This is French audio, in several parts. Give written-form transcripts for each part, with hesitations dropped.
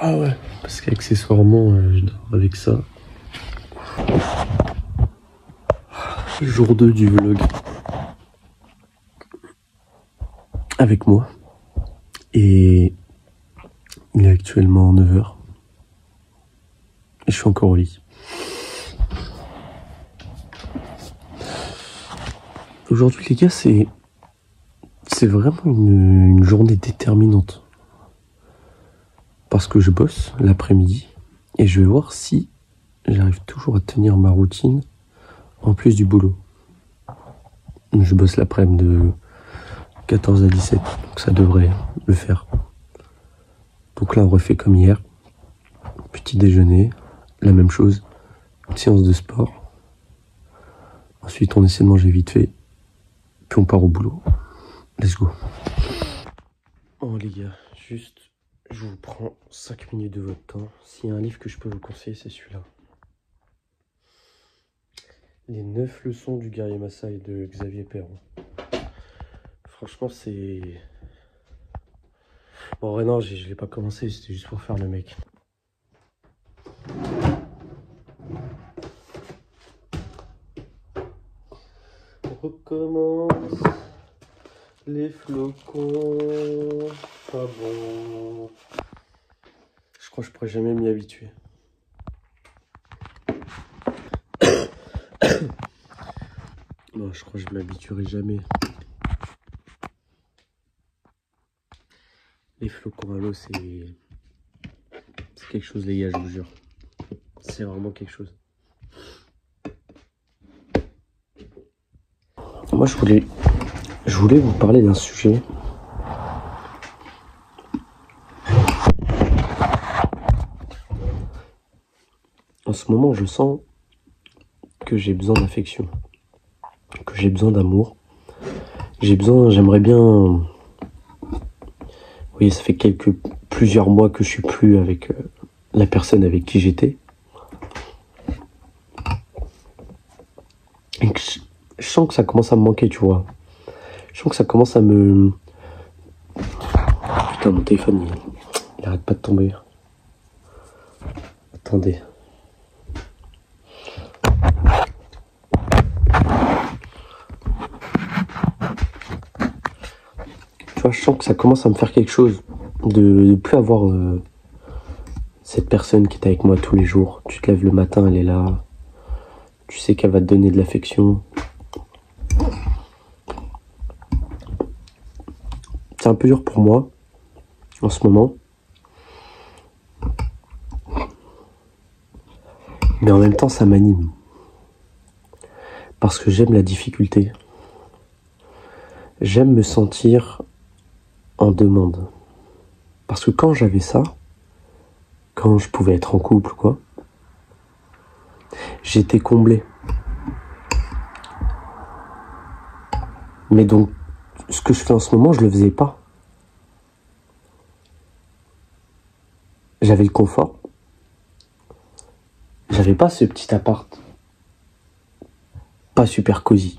Ah ouais, parce qu'accessoirement, je dors avec ça. Jour 2 du vlog. Avec moi. Et il est actuellement 9h. Et je suis encore au lit. Aujourd'hui les gars, c'est vraiment une journée déterminante. Parce que je bosse l'après-midi et je vais voir si j'arrive toujours à tenir ma routine en plus du boulot. Je bosse l'après-midi de 14 à 17, donc ça devrait le faire. Donc là on refait comme hier. Petit déjeuner, la même chose, une séance de sport. Ensuite on essaie de manger vite fait, puis on part au boulot. Let's go. Oh les gars, juste, je vous prends 5 minutes de votre temps. S'il y a un livre que je peux vous conseiller, c'est celui-là. Les 9 leçons du guerrier Maasai de Xavier Perron. Franchement, c'est... Bon, ouais, non, je l'ai pas commencé, c'était juste pour faire le mec. On recommence. Les flocons. Pas bon. Je crois que je pourrais jamais m'y habituer. Non, je crois que je m'habituerai jamais. Les flocons à l'eau, c'est quelque chose, les gars, je vous jure. C'est vraiment quelque chose. Moi, je voulais vous parler d'un sujet. En ce moment, je sens que j'ai besoin d'affection, que j'ai besoin d'amour. J'aimerais bien... Vous voyez, ça fait plusieurs mois que je suis plus avec la personne avec qui j'étais. Et que je sens que ça commence à me manquer, tu vois. Je sens que ça commence à me... Putain, mon téléphone, il arrête pas de tomber. Attendez. Tu vois, je sens que ça commence à me faire quelque chose. De ne plus avoir cette personne qui est avec moi tous les jours. Tu te lèves le matin, elle est là. Tu sais qu'elle va te donner de l'affection. C'est un peu dur pour moi, en ce moment. Mais en même temps, ça m'anime. Parce que j'aime la difficulté. J'aime me sentir en demande. Parce que quand j'avais ça, quand je pouvais être en couple, quoi, j'étais comblé. Mais donc, ce que je fais en ce moment, je le faisais pas. J'avais le confort. J'avais pas ce petit appart. Pas super cosy.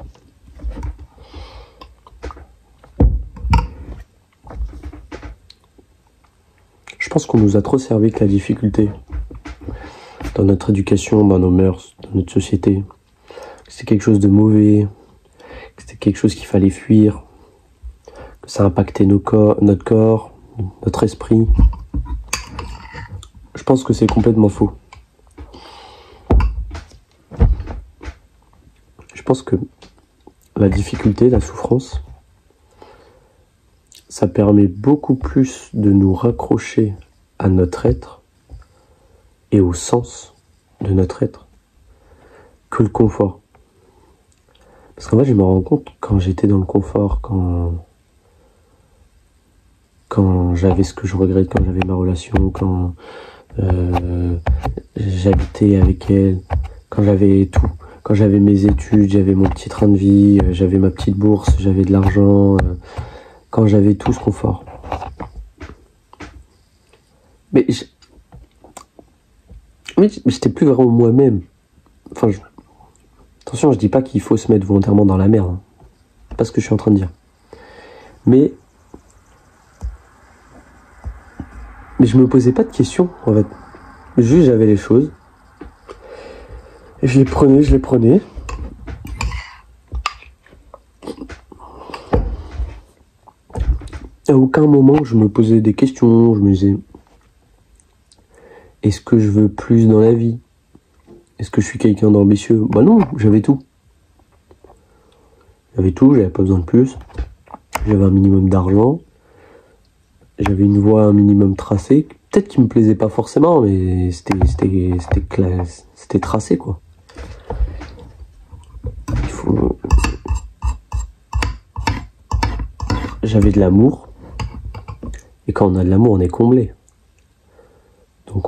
Je pense qu'on nous a trop servi que la difficulté. Dans notre éducation, dans nos mœurs, dans notre société. C'est quelque chose de mauvais. C'était quelque chose qu'il fallait fuir. Que ça impactait notre corps, notre esprit. Je pense que c'est complètement faux. Je pense que la difficulté, la souffrance, ça permet beaucoup plus de nous raccrocher à notre être et au sens de notre être que le confort. Parce qu'en fait, je me rends compte quand j'étais dans le confort, quand j'avais ce que je regrette, quand j'avais ma relation, quand j'habitais avec elle, quand j'avais tout. Quand j'avais mes études, j'avais mon petit train de vie, j'avais ma petite bourse, j'avais de l'argent, quand j'avais tout ce confort. Mais j'étais plus vraiment moi-même. Enfin, attention, je dis pas qu'il faut se mettre volontairement dans la merde. Hein. C'est pas ce que je suis en train de dire. Mais Mais je me posais pas de questions, en fait. Juste, j'avais les choses. Et je les prenais. À aucun moment, je me posais des questions. Je me disais, est-ce que je veux plus dans la vie? Est-ce que je suis quelqu'un d'ambitieux? Bah non, j'avais tout. J'avais tout, j'avais pas besoin de plus. J'avais un minimum d'argent. J'avais une voie un minimum tracée. Peut-être qu'il me plaisait pas forcément, mais c'était tracé, quoi. J'avais de l'amour. Et quand on a de l'amour, on est comblé. Donc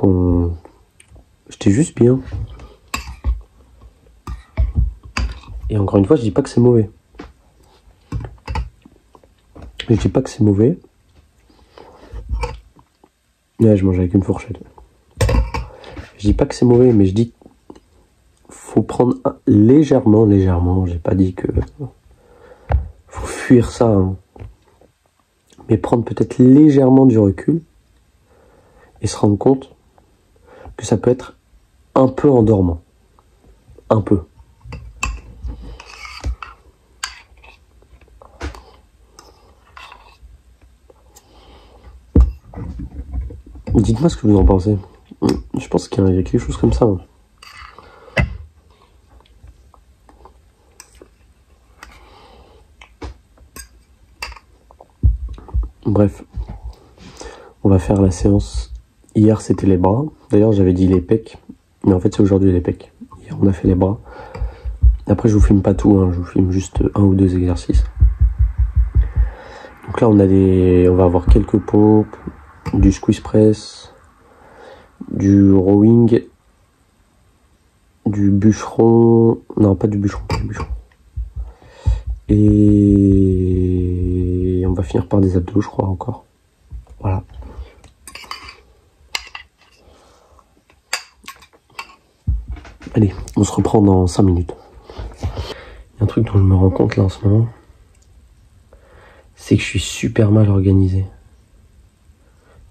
j'étais juste bien. Et encore une fois, je dis pas que c'est mauvais. Je dis pas que c'est mauvais. Là, je mange avec une fourchette. Je dis pas que c'est mauvais, mais je dis faut prendre légèrement. J'ai pas dit que faut fuir ça, hein. Mais prendre peut-être légèrement du recul et se rendre compte que ça peut être un peu endormant. Un peu. Dites-moi ce que vous en pensez. Je pense qu'il y a quelque chose comme ça, hein. Bref, on va faire la séance. Hier, c'était les bras. D'ailleurs, j'avais dit les pecs. Mais en fait, c'est aujourd'hui les pecs. Hier, on a fait les bras. Après, je vous filme pas tout, hein. Je vous filme juste un ou deux exercices. Donc là, on va avoir quelques pompes, du squeeze press, du rowing, du bûcheron. Non, pas du bûcheron. Et on va finir par des abdos, je crois, encore. Voilà. Allez, on se reprend dans 5 minutes. Il y a un truc dont je me rends compte là en ce moment, c'est que je suis super mal organisé.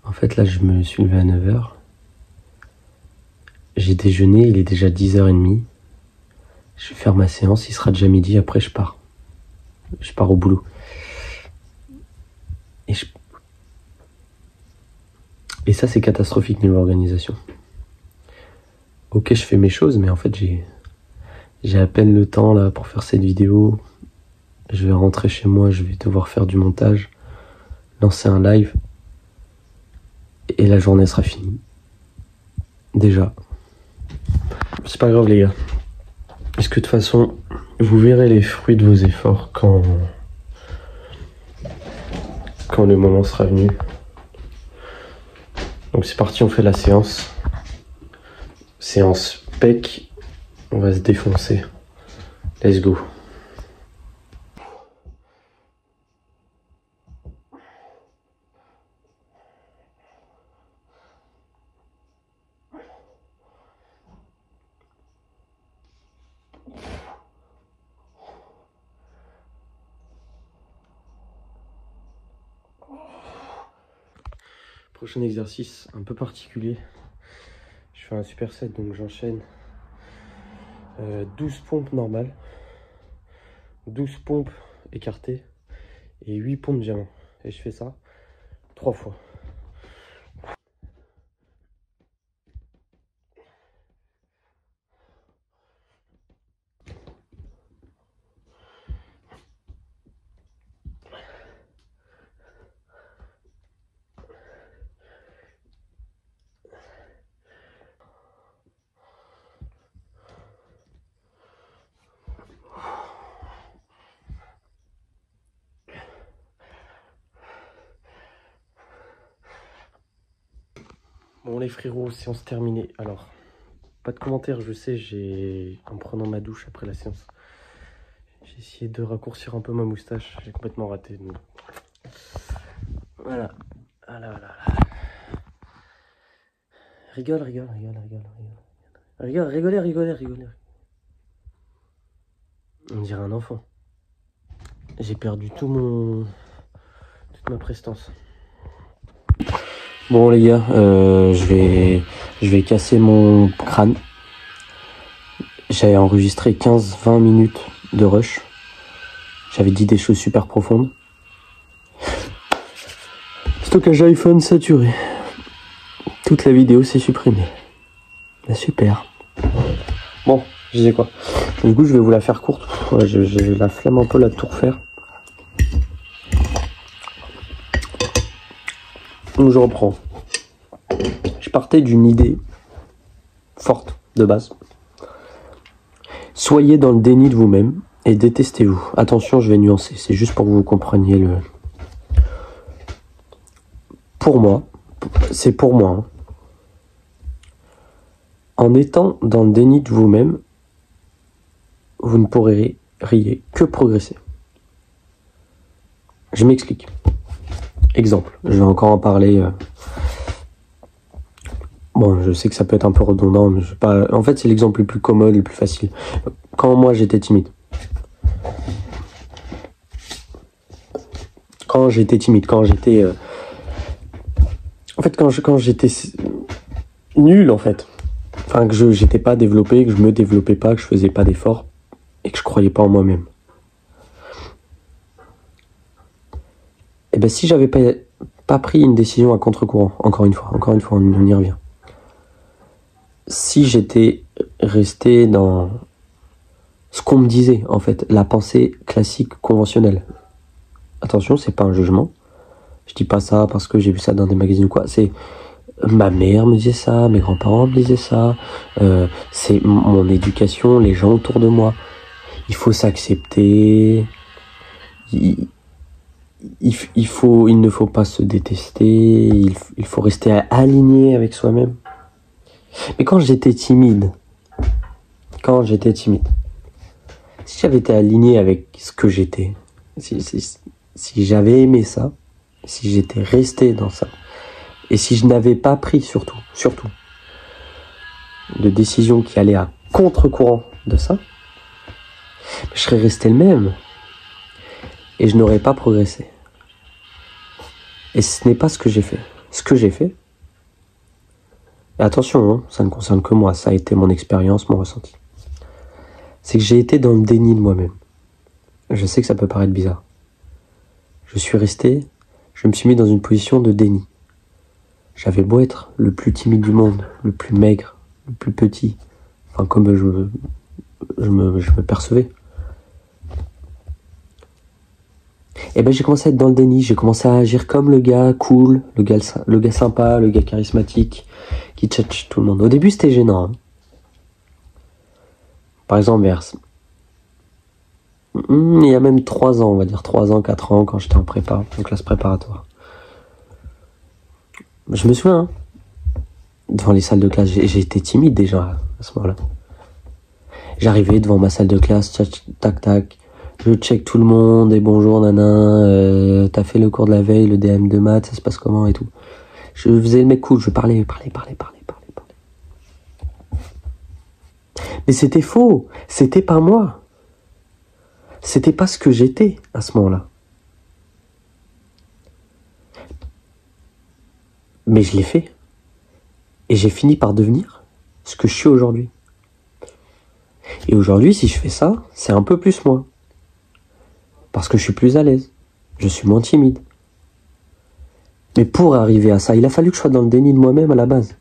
En fait, là, je me suis levé à 9h. J'ai déjeuné, il est déjà 10h30. Je vais faire ma séance, il sera déjà midi, après je pars. Je pars au boulot. Et ça, c'est catastrophique niveau organisation. Ok, je fais mes choses, mais en fait, j'ai à peine le temps là pour faire cette vidéo. Je vais rentrer chez moi, je vais devoir faire du montage, lancer un live. Et la journée sera finie. Déjà. C'est pas grave, les gars. Parce que de toute façon, vous verrez les fruits de vos efforts quand le moment sera venu. Donc c'est parti, on fait la séance. Séance pec. On va se défoncer. Let's go. Prochain exercice un peu particulier. Je fais un superset, donc j'enchaîne 12 pompes normales, 12 pompes écartées et 8 pompes diamant. Et je fais ça 3 fois. Bon les frérots, séance terminée. Alors, pas de commentaires, je sais, en prenant ma douche après la séance, j'ai essayé de raccourcir un peu ma moustache, j'ai complètement raté. Donc... Voilà. Voilà. Rigolez. On dirait un enfant. J'ai perdu toute ma prestance. Bon les gars, je vais casser mon crâne. J'avais enregistré 15-20 minutes de rush. J'avais dit des choses super profondes. Stockage iPhone saturé. Toute la vidéo s'est supprimée. Bah, super. Bon, je disais quoi? Du coup, je vais vous la faire courte. Ouais, j'ai la flemme un peu là de tout refaire. Donc je reprends. Je partais d'une idée forte de base. Soyez dans le déni de vous-même et détestez-vous. Attention, je vais nuancer. C'est juste pour que vous compreniez le... Pour moi, c'est pour moi. Hein. En étant dans le déni de vous-même, vous ne pourrez que progresser. Je m'explique. Exemple, je vais encore en parler. Bon, je sais que ça peut être un peu redondant, mais je vais pas... En fait, c'est l'exemple le plus commode, le plus facile. Quand moi, j'étais timide. Quand j'étais... En fait, quand j'étais nul, en fait. Enfin, que j'étais pas développé, que je me développais pas, que je faisais pas d'efforts et que je croyais pas en moi-même. Et ben, si j'avais pas pris une décision à contre-courant, encore une fois, on y revient. Si j'étais resté dans ce qu'on me disait, en fait, la pensée classique conventionnelle. Attention, c'est pas un jugement. Je dis pas ça parce que j'ai vu ça dans des magazines ou quoi. C'est ma mère me disait ça, mes grands-parents me disaient ça. C'est mon éducation, les gens autour de moi. Il faut s'accepter. Il ne faut pas se détester. Il faut rester aligné avec soi-même. Mais quand j'étais timide, si j'avais été aligné avec ce que j'étais, si j'avais aimé ça, si j'étais resté dans ça, et si je n'avais pas pris surtout, de décision qui allait à contre-courant de ça, je serais resté le même, et je n'aurais pas progressé. Et ce n'est pas ce que j'ai fait. Ce que j'ai fait, et attention, hein, ça ne concerne que moi, ça a été mon expérience, mon ressenti. C'est que j'ai été dans le déni de moi-même. Je sais que ça peut paraître bizarre. Je me suis mis dans une position de déni. J'avais beau être le plus timide du monde, le plus maigre, le plus petit, enfin comme je me percevais. Et ben j'ai commencé à être dans le déni, j'ai commencé à agir comme le gars cool, le gars sympa, le gars charismatique, qui tchatche tout le monde. Au début c'était gênant. Hein. Par exemple, il y a même 3 ans, on va dire 3 ans, 4 ans, quand j'étais en classe préparatoire. Je me souviens, hein, devant les salles de classe, j'ai été timide déjà à ce moment-là. J'arrivais devant ma salle de classe, tac, tac, je check tout le monde, et bonjour nana, t'as fait le cours de la veille, le DM de maths, ça se passe comment et tout. Je faisais le mec cool, je parlais. Mais c'était faux, c'était pas moi. C'était pas ce que j'étais à ce moment-là. Mais je l'ai fait. Et j'ai fini par devenir ce que je suis aujourd'hui. Et aujourd'hui, si je fais ça, c'est un peu plus moi. Parce que je suis plus à l'aise. Je suis moins timide. Mais pour arriver à ça, il a fallu que je sois dans le déni de moi-même à la base.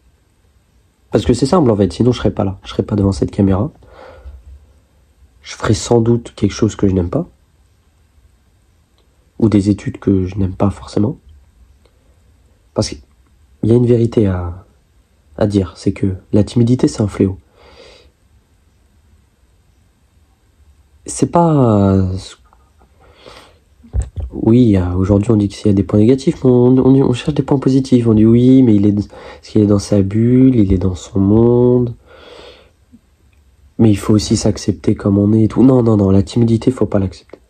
Parce que c'est simple en fait, sinon je serais pas là. Je serais pas devant cette caméra. Je ferais sans doute quelque chose que je n'aime pas. Ou des études que je n'aime pas forcément. Parce qu'il y a une vérité à dire, c'est que la timidité c'est un fléau. C'est pas... Oui, aujourd'hui on dit qu'il y a des points négatifs, mais on cherche des points positifs. On dit oui, mais parce qu'il est dans sa bulle, il est dans son monde. Mais il faut aussi s'accepter comme on est et tout. Non, la timidité, faut pas l'accepter.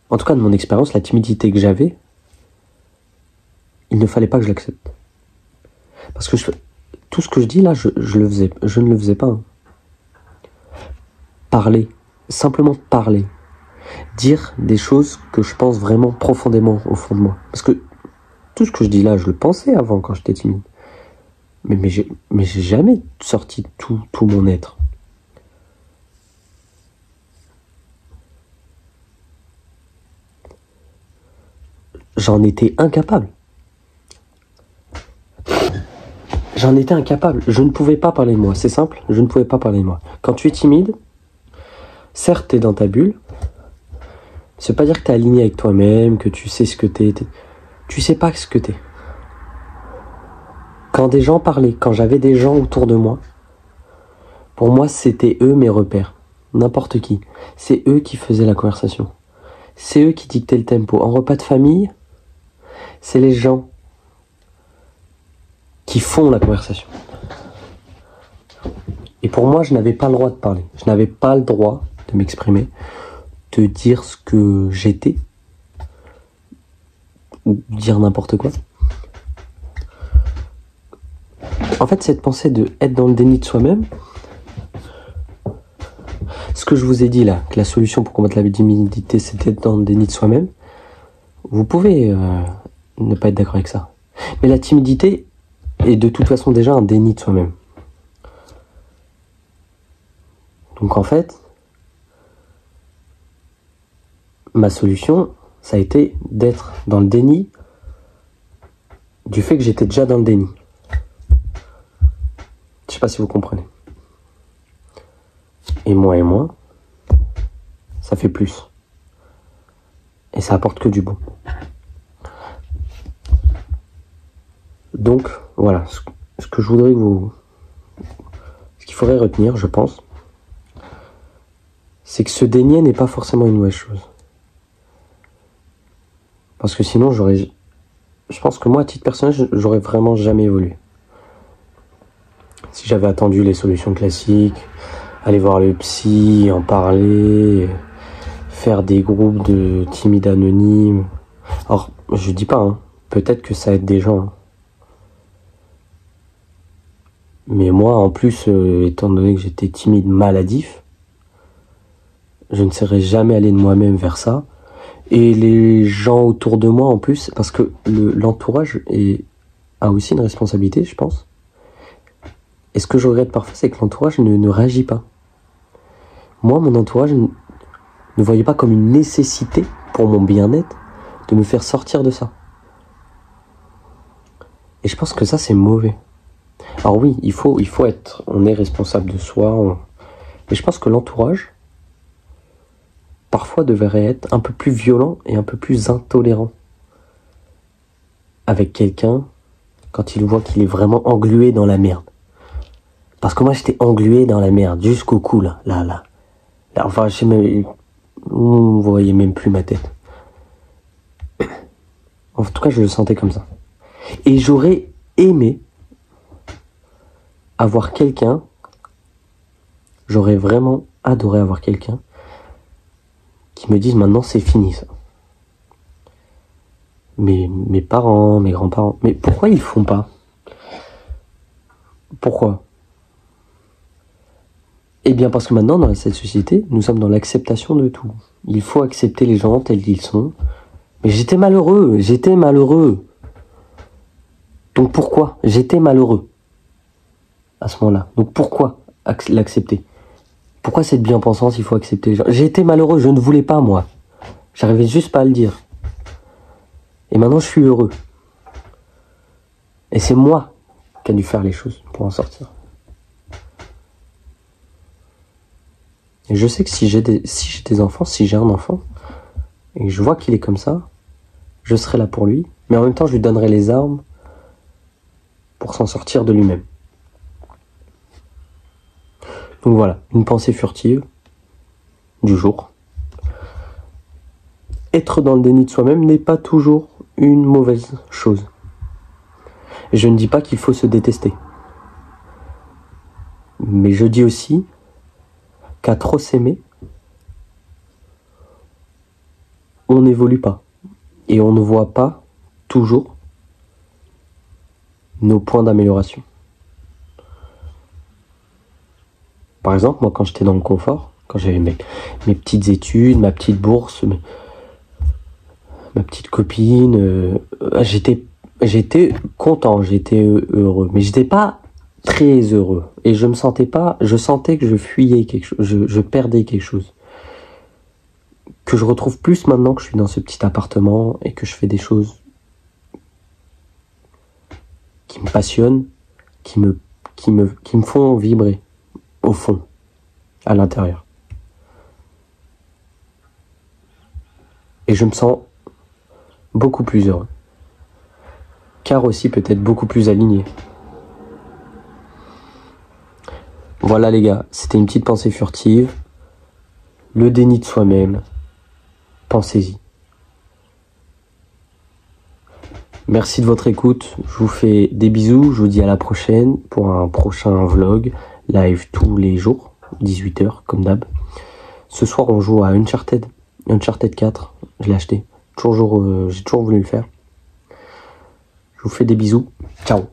En tout cas, de mon expérience, la timidité que j'avais, il ne fallait pas que je l'accepte. Parce que tout ce que je dis là, je ne le faisais pas. Hein. Simplement parler. Dire des choses que je pense vraiment profondément au fond de moi. Parce que tout ce que je dis là, je le pensais avant quand j'étais timide. Mais j'ai jamais sorti tout mon être. J'en étais incapable. J'en étais incapable. Je ne pouvais pas parler de moi. C'est simple, je ne pouvais pas parler de moi. Quand tu es timide, certes, tu es dans ta bulle. Ça veut pas dire que tu es aligné avec toi-même, que tu sais ce que tu es. Tu sais pas ce que tu es. Quand des gens parlaient, quand j'avais des gens autour de moi, pour moi, c'était eux mes repères. N'importe qui. C'est eux qui faisaient la conversation. C'est eux qui dictaient le tempo. En repas de famille, c'est les gens qui font la conversation. Et pour moi, je n'avais pas le droit de parler. Je n'avais pas le droit de m'exprimer, de dire ce que j'étais, ou dire n'importe quoi. En fait, cette pensée de être dans le déni de soi-même, ce que je vous ai dit là, que la solution pour combattre la timidité, c'est d'être dans le déni de soi-même, vous pouvez ne pas être d'accord avec ça. Mais la timidité est de toute façon déjà un déni de soi-même. Donc en fait, ma solution, ça a été d'être dans le déni du fait que j'étais déjà dans le déni. Je sais pas si vous comprenez. Et moins, ça fait plus. Et ça apporte que du bon. Donc, voilà, ce que je voudrais que vous... Ce qu'il faudrait retenir, je pense, c'est que se dénier n'est pas forcément une mauvaise chose. Parce que sinon, je pense que moi, à titre personnel, j'aurais vraiment jamais évolué. Si j'avais attendu les solutions classiques, aller voir le psy, en parler, faire des groupes de timides anonymes. Alors, je dis pas, hein, peut-être que ça aide des gens. Hein. Mais moi, en plus, étant donné que j'étais timide maladif, je ne serais jamais allé de moi-même vers ça. Et les gens autour de moi, en plus, parce que l'entourage a aussi une responsabilité, je pense. Et ce que je regrette parfois, c'est que l'entourage ne réagit pas. Moi, mon entourage ne voyait pas comme une nécessité pour mon bien-être de me faire sortir de ça. Et je pense que ça, c'est mauvais. Alors oui, on est responsable de soi. Mais je pense que l'entourage, parfois, devrait être un peu plus violent et un peu plus intolérant avec quelqu'un quand il voit qu'il est vraiment englué dans la merde. Parce que moi, j'étais englué dans la merde jusqu'au cou, là. Enfin, je sais même... Vous voyez même plus ma tête. En tout cas, je le sentais comme ça. Et j'aurais aimé avoir quelqu'un, j'aurais vraiment adoré avoir quelqu'un qui me dise maintenant c'est fini ça. Mes parents, mes grands-parents, mais pourquoi ils font pas? Pourquoi? Eh bien parce que maintenant dans cette société, nous sommes dans l'acceptation de tout. Il faut accepter les gens tels qu'ils sont. Mais j'étais malheureux. Donc pourquoi? J'étais malheureux à ce moment-là. Donc pourquoi l'accepter? Pourquoi cette bien-pensance, il faut accepter les gens? J'étais malheureux, je ne voulais pas, moi. J'arrivais juste pas à le dire. Et maintenant, je suis heureux. Et c'est moi qui ai dû faire les choses pour en sortir. Et je sais que si j'ai des enfants, si j'ai un enfant, et que je vois qu'il est comme ça, je serai là pour lui, mais en même temps, je lui donnerai les armes pour s'en sortir de lui-même. Donc voilà, une pensée furtive du jour. Être dans le déni de soi-même n'est pas toujours une mauvaise chose. Et je ne dis pas qu'il faut se détester. Mais je dis aussi qu'à trop s'aimer, on n'évolue pas. Et on ne voit pas toujours nos points d'amélioration. Par exemple, moi quand j'étais dans le confort, quand j'avais mes petites études, ma petite bourse, ma petite copine, j'étais j'étais content, j'étais heureux, mais j'étais pas très heureux. Et je me sentais pas, je sentais que je fuyais quelque chose, je perdais quelque chose. Que je retrouve plus maintenant que je suis dans ce petit appartement et que je fais des choses qui me passionnent, qui me font vibrer au fond, à l'intérieur. Et je me sens beaucoup plus heureux. Car aussi peut-être beaucoup plus aligné. Voilà les gars, c'était une petite pensée furtive. Le déni de soi-même. Pensez-y. Merci de votre écoute. Je vous fais des bisous. Je vous dis à la prochaine pour un prochain vlog. Live tous les jours, 18h comme d'hab. Ce soir on joue à Uncharted 4. Je l'ai acheté. J'ai toujours voulu le faire. Je vous fais des bisous. Ciao.